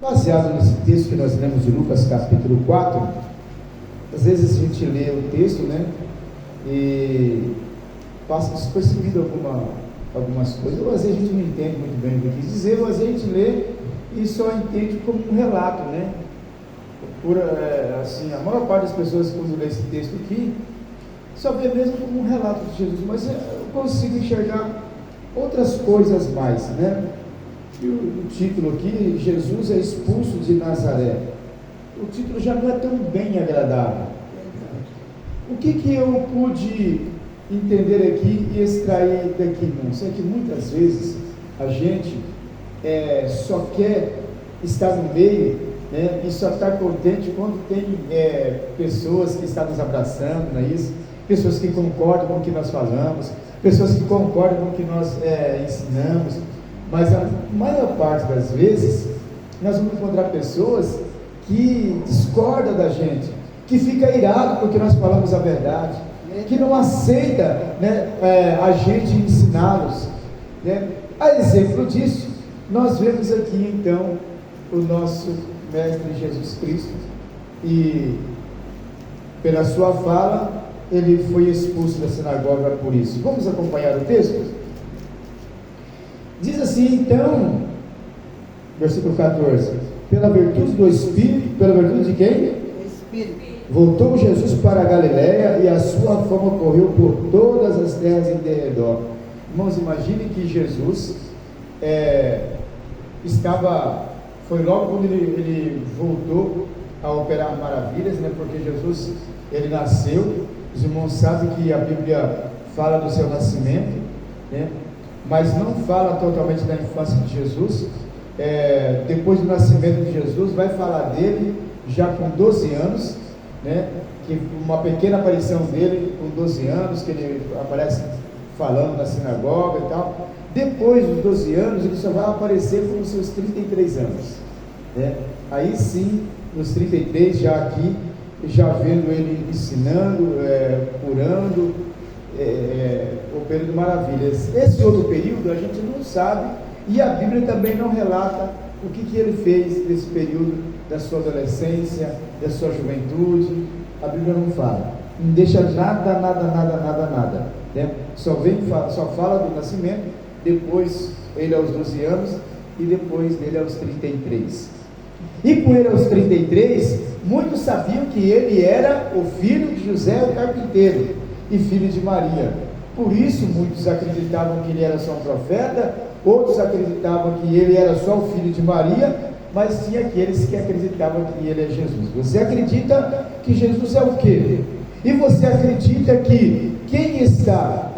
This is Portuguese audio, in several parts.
Baseado nesse texto que nós lemos de Lucas capítulo 4, às vezes a gente lê o texto, né, e passa despercebido algumas coisas, ou às vezes a gente não entende muito bem o que quis dizer, ou às vezes a gente lê e só entende como um relato, né? Assim, a maior parte das pessoas, quando lê esse texto aqui, só vê mesmo como um relato de Jesus, mas eu consigo enxergar outras coisas mais, né? E o título aqui, Jesus é expulso de Nazaré. O título já não é tão bem agradável. O que eu pude entender aqui e extrair daqui, irmãos? É que muitas vezes a gente só quer estar no meio, né, e só está contente quando tem pessoas que estão nos abraçando, não é isso? Pessoas que concordam com o que nós falamos, pessoas que concordam com o que nós ensinamos. Mas a maior parte das vezes nós vamos encontrar pessoas que discordam da gente, que fica irado porque nós falamos a verdade, que não aceita, né, a gente ensiná-los, né? A exemplo disso, nós vemos aqui então o nosso Mestre Jesus Cristo, e pela sua fala ele foi expulso da sinagoga por isso. Vamos acompanhar o texto? Diz assim então, versículo 14: pela virtude do Espírito, pela virtude de quem? Espírito. Voltou Jesus para a Galiléia, e a sua fama correu por todas as terras em derredor. Irmãos, imaginem que Jesus foi logo quando ele voltou a operar maravilhas, né? Porque Jesus, ele nasceu, os irmãos sabem que a Bíblia fala do seu nascimento, né? Mas não fala totalmente da infância de Jesus. Depois do nascimento de Jesus, vai falar dele já com 12 anos, né? Que uma pequena aparição dele com 12 anos, que ele aparece falando na sinagoga e tal. Depois dos 12 anos, ele só vai aparecer com os seus 33 anos, né? Aí sim, nos 33, já aqui, já vendo ele ensinando, curando, operando maravilhas. Esse outro período a gente não sabe, e a Bíblia também não relata o que ele fez nesse período da sua adolescência, da sua juventude. A Bíblia não fala, não deixa nada, né? Só fala do nascimento, depois ele aos 12 anos, e depois dele aos 33. E por ele aos 33, muitos sabiam que ele era o filho de José o carpinteiro e filho de Maria. Por isso muitos acreditavam que ele era só um profeta, outros acreditavam que ele era só o filho de Maria, mas tinha aqueles que acreditavam que ele é Jesus. Você acredita que Jesus é o quê? E você acredita que quem está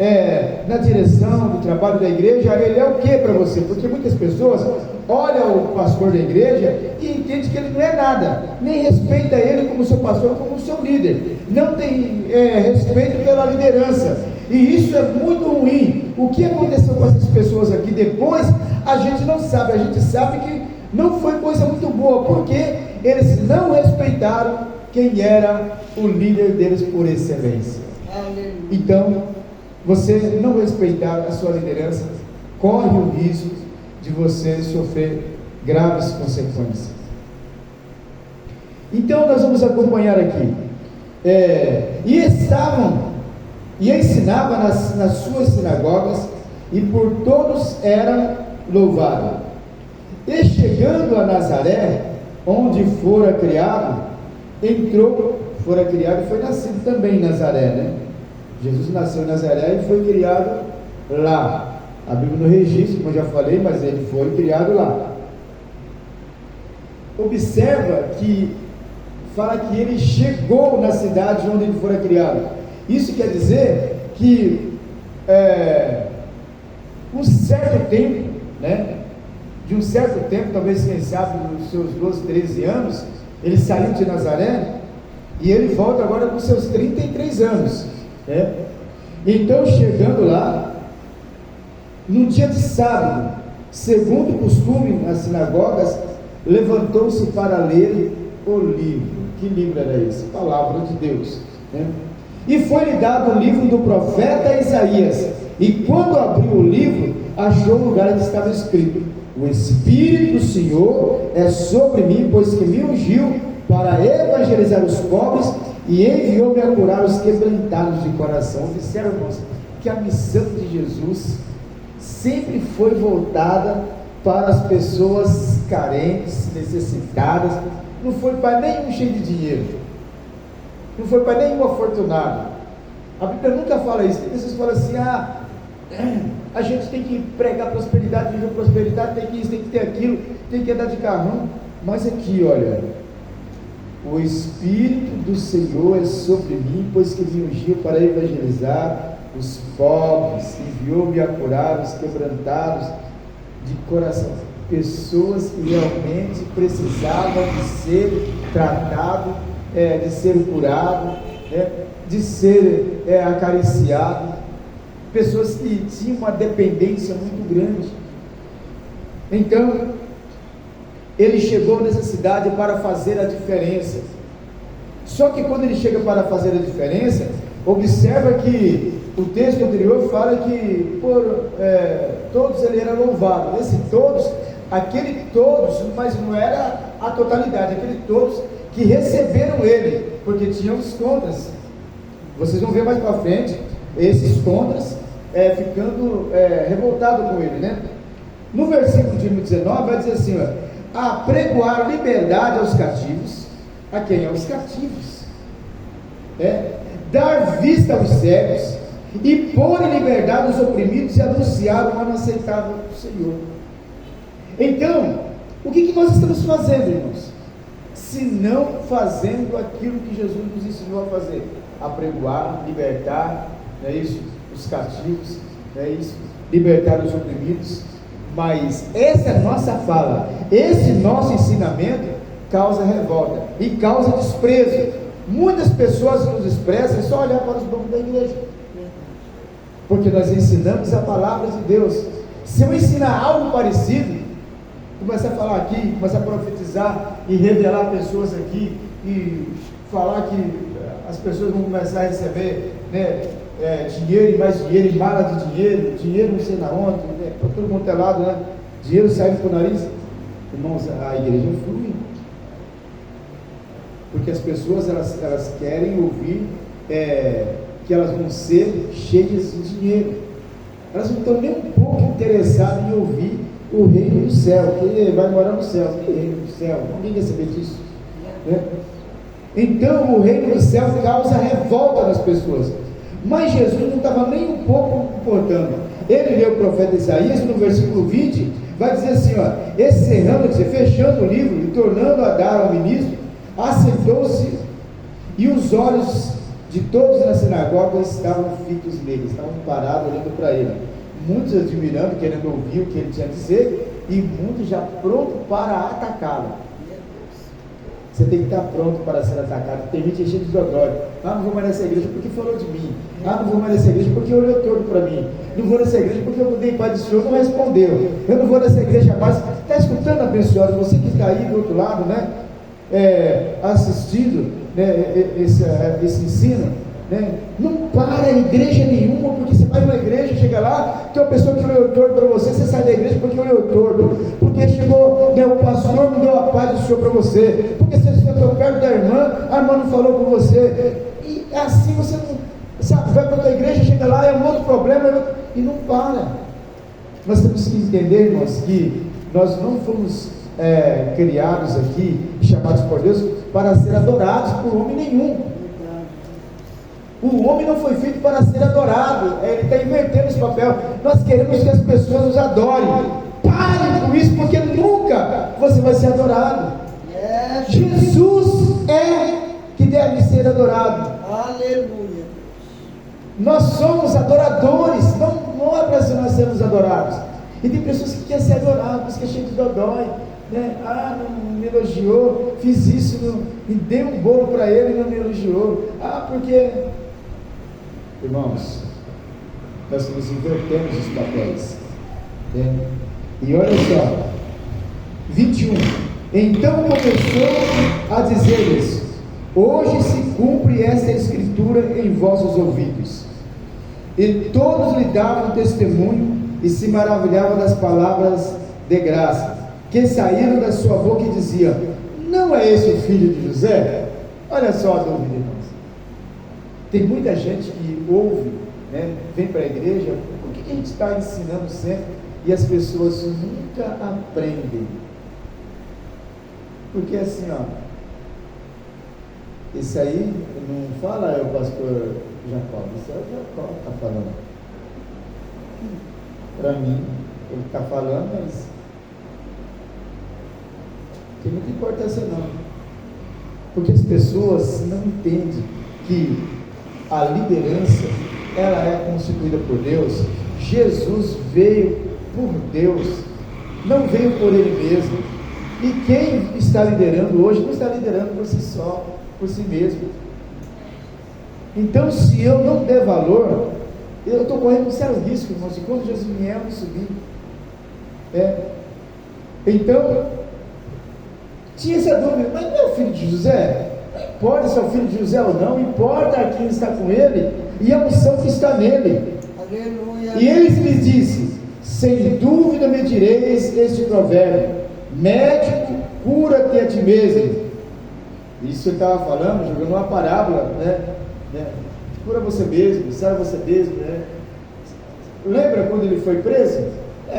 na direção do trabalho da igreja, ele é o que para você? Porque muitas pessoas olham o pastor da igreja e entendem que ele não é nada, nem respeita ele como seu pastor, como seu líder, não tem respeito pela liderança, e isso é muito ruim. O que aconteceu com essas pessoas aqui depois, a gente não sabe. A gente sabe que não foi coisa muito boa, porque eles não respeitaram quem era o líder deles por excelência. Então, você não respeitar a sua liderança, corre o risco de você sofrer graves consequências. Então nós vamos acompanhar aqui. E ensinava nas suas sinagogas, e por todos era louvado. E chegando a Nazaré, onde fora criado, fora criado e foi nascido também em Nazaré, né? Jesus nasceu em Nazaré e foi criado lá. A Bíblia não registra, como eu já falei, mas ele foi criado lá. Observa que fala que ele chegou na cidade onde ele fora criado. Isso quer dizer que um certo tempo, né? De um certo tempo, talvez quem sabe nos seus 12, 13 anos, ele saiu de Nazaré e ele volta agora com seus 33 anos, né? Então, chegando lá, num dia de sábado, segundo o costume nas sinagogas, levantou-se para ler o livro. Que livro era esse? Palavra de Deus, né? E foi-lhe dado o livro do profeta Isaías, e quando abriu o livro, achou o lugar onde estava escrito: O Espírito do Senhor é sobre mim, pois que me ungiu para evangelizar os pobres e enviou-me a curar os quebrantados de coração. Disseram, irmãos, que a missão de Jesus sempre foi voltada para as pessoas carentes, necessitadas. Não foi para nenhum cheio de dinheiro, não foi para nenhum afortunado. A Bíblia nunca fala isso. Tem pessoas que falam assim: a gente tem que pregar prosperidade, viver prosperidade, tem que isso, tem que ter aquilo, tem que andar de carrão. Mas aqui, olha, o Espírito do Senhor é sobre mim, pois que me ungiu para evangelizar os pobres, enviou-me a curar os quebrantados de coração. Pessoas que realmente precisavam de ser tratado, de ser curado, de ser acariciado. Pessoas que tinham uma dependência muito grande. Então, ele chegou nessa cidade para fazer a diferença. Só que quando ele chega para fazer a diferença, observa que o texto anterior fala que por todos ele era louvado. Esse todos, aquele todos, mas não era a totalidade, aquele todos que receberam ele, porque tinham os contras. Vocês vão ver mais para frente esses contras ficando revoltados com ele, né? No versículo de 19 vai dizer assim: apregoar liberdade aos cativos. A quem? Aos cativos. Dar vista aos cegos e pôr em liberdade os oprimidos e anunciar o ano aceitável do Senhor. Então, o que nós estamos fazendo, irmãos? Se não fazendo aquilo que Jesus nos ensinou a fazer: apregoar, libertar, não é isso? Os cativos, não é isso? Libertar os oprimidos. Mas essa é a nossa fala, esse nosso ensinamento causa revolta e causa desprezo. Muitas pessoas nos desprezam, é só olhar para os bancos da igreja, porque nós ensinamos a palavra de Deus. Se eu ensinar algo parecido, começar a falar aqui, começar a profetizar e revelar pessoas aqui e falar que as pessoas vão começar a receber, dinheiro e mais dinheiro, e mala de dinheiro, dinheiro não sei na onde, para todo mundo é lado, né? Dinheiro saindo para o nariz. Irmãos, a igreja flui, porque as pessoas elas querem ouvir que elas vão ser cheias de dinheiro. Elas não estão nem um pouco interessadas em ouvir o reino do céu, que ele vai morar no céu. Que reino do céu? Ninguém quer saber disso, né? Então o reino do céu causa revolta nas pessoas, mas Jesus não estava nem um pouco importando. Ele leu o profeta Isaías no versículo 20, vai dizer assim: encerrando, fechando o livro e tornando a dar ao ministro, assentou-se, e os olhos de todos na sinagoga estavam fitos nele, estavam parados olhando para ele, muitos admirando, querendo ouvir o que ele tinha a dizer, e muitos já prontos para atacá-lo. Você tem que estar pronto para ser atacado. Tem gente cheia de dodói. Não vou mais nessa igreja porque falou de mim. Não vou mais nessa igreja porque olhou torto para mim. Não vou nessa igreja porque eu mudei Pai do Senhor, não respondeu. Eu não vou nessa igreja mais. Está escutando, abençoado? Você que está aí do outro lado, né? Assistindo, né, esse ensino, né? Não para em igreja nenhuma, porque você vai numa igreja, chega lá, tem uma pessoa que olhou torto para você, você sai da igreja porque olhou torto, porque chegou, o pastor não deu a paz do Senhor para você, porque você sentou perto da irmã, a irmã não falou com você, e assim você não, sabe, vai para a igreja, chega lá, é um outro problema, e não para. Nós temos que entender, irmãos, que nós não fomos criados aqui, chamados por Deus, para ser adorados por homem nenhum. O homem não foi feito para ser adorado. Ele está invertendo esse papel. Nós queremos que as pessoas nos adorem. Pare com isso, porque nunca você vai ser adorado. Jesus que deve ser adorado. Aleluia. Nós somos adoradores. Não é para nós sermos adorados. E tem pessoas que querem ser adoradas, que é cheio de dodói, né? Não me elogiou, fiz isso, me dei um bolo para ele e não me elogiou. Porque... Irmãos, nós nos invertemos os papéis, né? E olha só, 21, então começou a dizer-lhes: hoje se cumpre esta escritura em vossos ouvidos. E todos lhe davam testemunho e se maravilhavam das palavras de graça, que saíram da sua boca e diziam: não é esse o filho de José? Olha só a dúvida, irmãos. Tem muita gente que ouve, né, vem para a igreja, o que a gente está ensinando sempre e as pessoas nunca aprendem? Porque assim, ó, esse aí não fala, é o pastor Jacó, isso é o Jacó que está falando. Para mim, ele está falando, mas tem muita importância não, porque as pessoas não entendem que a liderança, ela é constituída por Deus. Jesus veio por Deus, não veio por ele mesmo, e quem está liderando hoje não está liderando por si só, por si mesmo. Então, se eu não der valor, eu estou correndo um sério risco, irmãos, de quando Jesus vier, eu me subir. Então, tinha essa dúvida: mas não é o filho de José? Não importa se é o filho de José ou não, importa quem está com ele e a unção que está nele. Aleluia. E ele lhe disse: sem dúvida me direis este provérbio: médico, cura-te a ti mesmo. Isso ele estava falando, jogando uma parábola, né? Cura você mesmo, salva você mesmo, né? Lembra quando ele foi preso?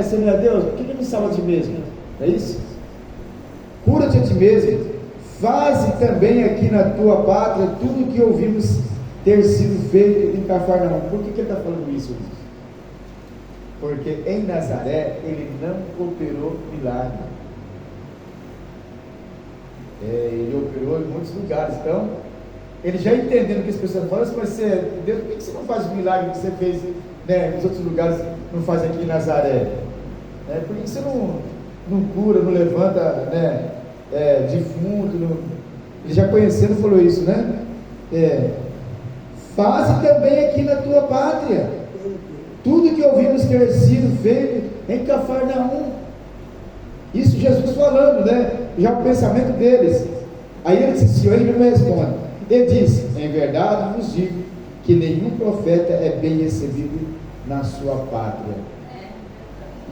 Senhor meu Deus, por que ele me salva de mesmo? É isso? Cura-te a ti mesmo, faze também aqui na tua pátria tudo o que ouvimos ter sido feito em Cafarnaum. Por que ele está falando isso? Porque em Nazaré ele não operou milagre. Ele operou em muitos lugares. Então, ele já entendendo que as pessoas falam: mas Deus, por que você não faz o milagre que você fez, né, nos outros lugares, não faz aqui em Nazaré? Por que você não cura, não levanta, né, defunto? Ele já conhecendo falou isso, né? Faze também aqui na tua pátria tudo que ouvimos ter sido feito em Cafarnaum. Isso Jesus falando, né? Já o pensamento deles. Aí ele disse: ele me responde. Ele disse: em verdade vos digo que nenhum profeta é bem recebido na sua pátria.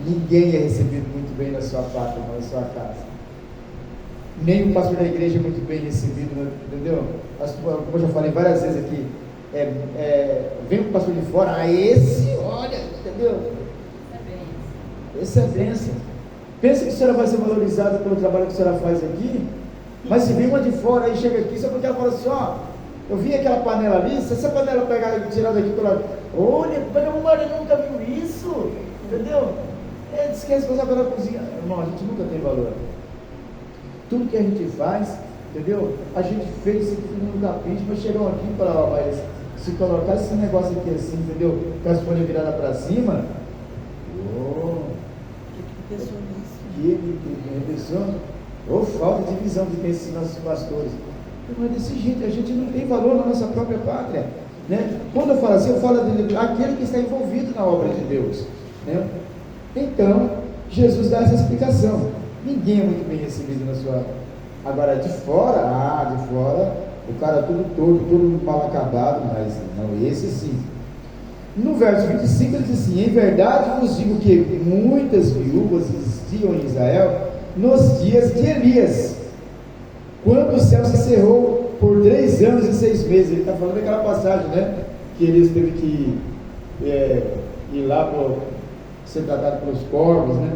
Ninguém é recebido muito bem na sua pátria, na sua casa. Nem o pastor da igreja é muito bem recebido, entendeu? Como eu já falei várias vezes aqui, vem o pastor de fora, esse, olha, entendeu? Essa é a bênção. Pensa que a senhora vai ser valorizada pelo trabalho que a senhora faz aqui, mas se vem uma de fora e chega aqui, só porque ela fala assim: ó, eu vi aquela panela ali, se essa panela pegar e tirar daqui pela. Olha, meu marido nunca viu isso, entendeu? Diz que é responsável pela cozinha. Irmão, a gente nunca tem valor. Tudo que a gente faz, entendeu? A gente fez isso aqui no tapete, mas chegam aqui para lavar isso. Se colocar esse negócio aqui assim, entendeu? Com as folhas viradas para cima. Que pessoa? Falta de visão que tem esses nossos pastores. Mas desse jeito, a gente não tem valor na nossa própria pátria, né? Quando eu falo assim, eu falo daquele que está envolvido na obra de Deus, né? Então, Jesus dá essa explicação. Ninguém é muito bem recebido na sua. Agora, de fora, o cara tudo torto, todo mal acabado, mas não, esse sim. No verso 25 ele diz assim: em verdade vos digo que muitas viúvas existiam em Israel nos dias de Elias, quando o céu se cerrou por 3 anos e 6 meses. Ele está falando daquela passagem, né? Que Elias teve que ir lá para ser tratado pelos corvos, né?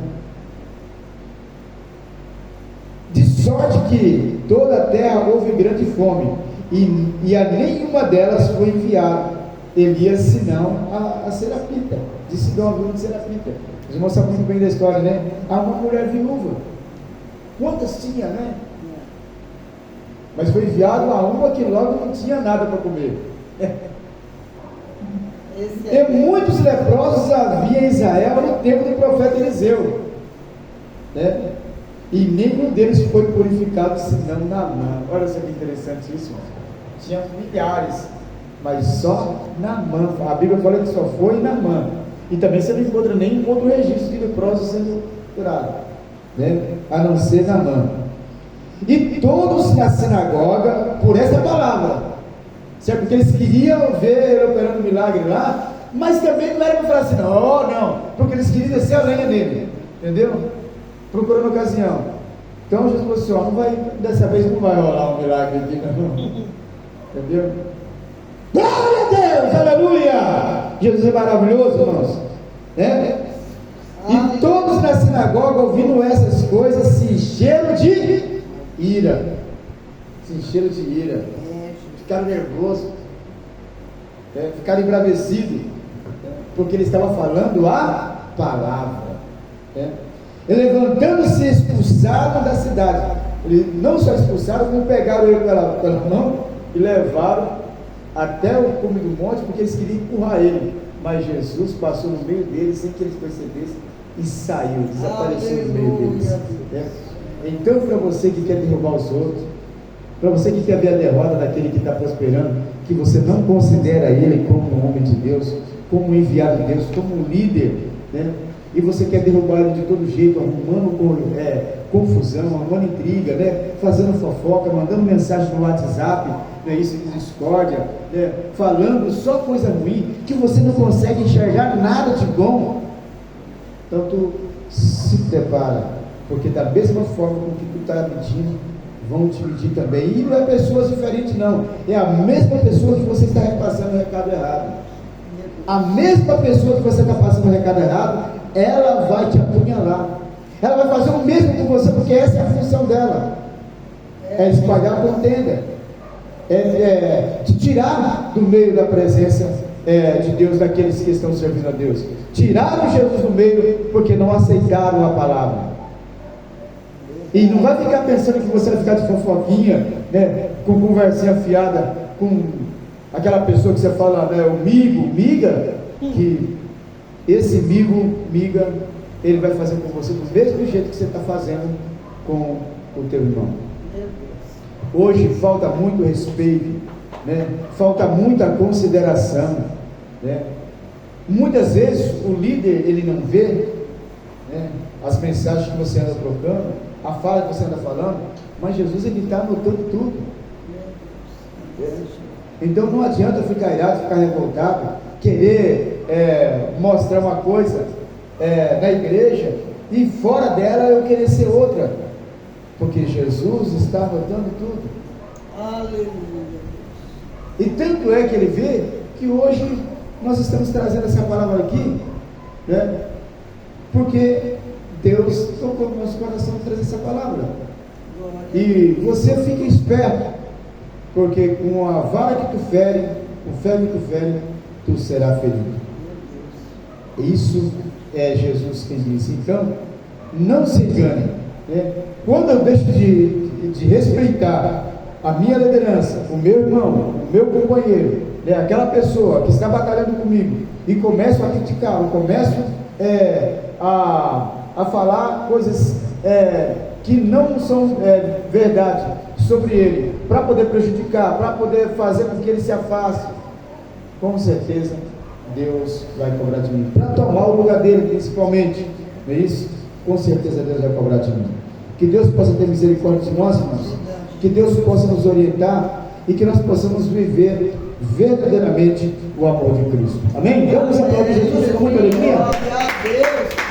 De sorte que toda a terra houve grande fome, e a nenhuma delas foi enviado Elias, senão a Serapita, de Sidom, a viúva de Serapita. Os irmãos sabem muito bem da história, né? Há uma mulher viúva. Quantas tinha, né? Mas foi enviado a uma que logo não tinha nada para comer. E muitos leprosos havia em Israel no tempo do profeta Eliseu, né? E nenhum deles foi purificado senão Naamã. Olha só que interessante isso. Tinha milhares, mas só Naamã. A Bíblia fala que só foi Naamã. E também você não encontra nenhum outro registro de leprosos sendo curado, né? A não ser Naamã. E todos na sinagoga, por essa palavra, certo? Porque eles queriam ver ele operando milagre lá, mas também não era para falar assim: não, porque eles queriam descer a lenha nele, entendeu? procurando ocasião. Então Jesus falou assim: ó, não vai, dessa vez não vai rolar um milagre aqui, não. Entendeu? Glória a Deus, aleluia! Jesus é maravilhoso, irmãos, né? E todos na sinagoga, ouvindo essas coisas, se encheram de ira. Se encheram de ira. Ficaram nervosos. Ficaram embravecidos. Porque ele estava falando a palavra. E levantando-se, expulsaram da cidade. Eles não só expulsaram, como pegaram ele pela mão e levaram até o cume do monte, porque eles queriam empurrar ele. Mas Jesus passou no meio deles sem que eles percebessem e saiu, desapareceu no meio deles. Então, para você que quer derrubar os outros, para você que quer ver a derrota daquele que está prosperando, que você não considera ele como um homem de Deus, como um enviado de Deus, como um líder, né? E você quer derrubar ele de todo jeito, arrumando confusão, arrumando intriga, né? Fazendo fofoca, mandando mensagem no WhatsApp, né? Isso, discórdia, né? Falando só coisa ruim, que você não consegue enxergar nada de bom. Então tu se prepara, porque da mesma forma com que tu está medindo, vão te medir também. E não é pessoas diferentes, não, é a mesma pessoa que você está repassando o recado errado. A mesma pessoa que você está passando o recado errado, ela vai te apunhalar, ela vai fazer o mesmo com você, porque essa é a função dela, é espalhar contenda, te tirar do meio da presença de Deus, daqueles que estão servindo a Deus. Tiraram Jesus do meio porque não aceitaram a palavra. E não vai ficar pensando que você vai ficar de fofoquinha, né, com conversinha fiada com aquela pessoa que você fala, né, o miga, que esse miga, ele vai fazer com você do mesmo jeito que você está fazendo com o teu irmão. Hoje falta muito respeito, né? Falta muita consideração, né? Muitas vezes o líder, ele não vê, né, as mensagens que você anda trocando, a fala que você anda falando, mas Jesus, ele está anotando tudo. Então não adianta ficar irado, ficar revoltado, querer mostrar uma coisa na igreja e fora dela eu querer ser outra, porque Jesus está anotando tudo. Aleluia. E tanto é que ele vê que hoje nós estamos trazendo essa palavra aqui, né? Porque Deus tocou no nosso coração de trazer essa palavra. E você fica esperto, porque com a vara que tu fere, o ferro que tu fere, tu serás ferido. Isso é Jesus quem disse. Então, não se engane, né? Quando eu deixo de respeitar a minha liderança, o meu irmão, o meu companheiro, né, aquela pessoa que está batalhando comigo, e começo a criticar, eu começo a falar coisas que não são verdade sobre ele, para poder prejudicar, para poder fazer com que ele se afaste, com certeza Deus vai cobrar de mim, para tomar o lugar dele principalmente, não é isso? Com certeza Deus vai cobrar de mim. Que Deus possa ter misericórdia de nós, irmãos, que Deus possa nos orientar e que nós possamos viver verdadeiramente o amor de Cristo. Amém? Vamos aplaudir Jesus com muita alegria. Glória a Deus.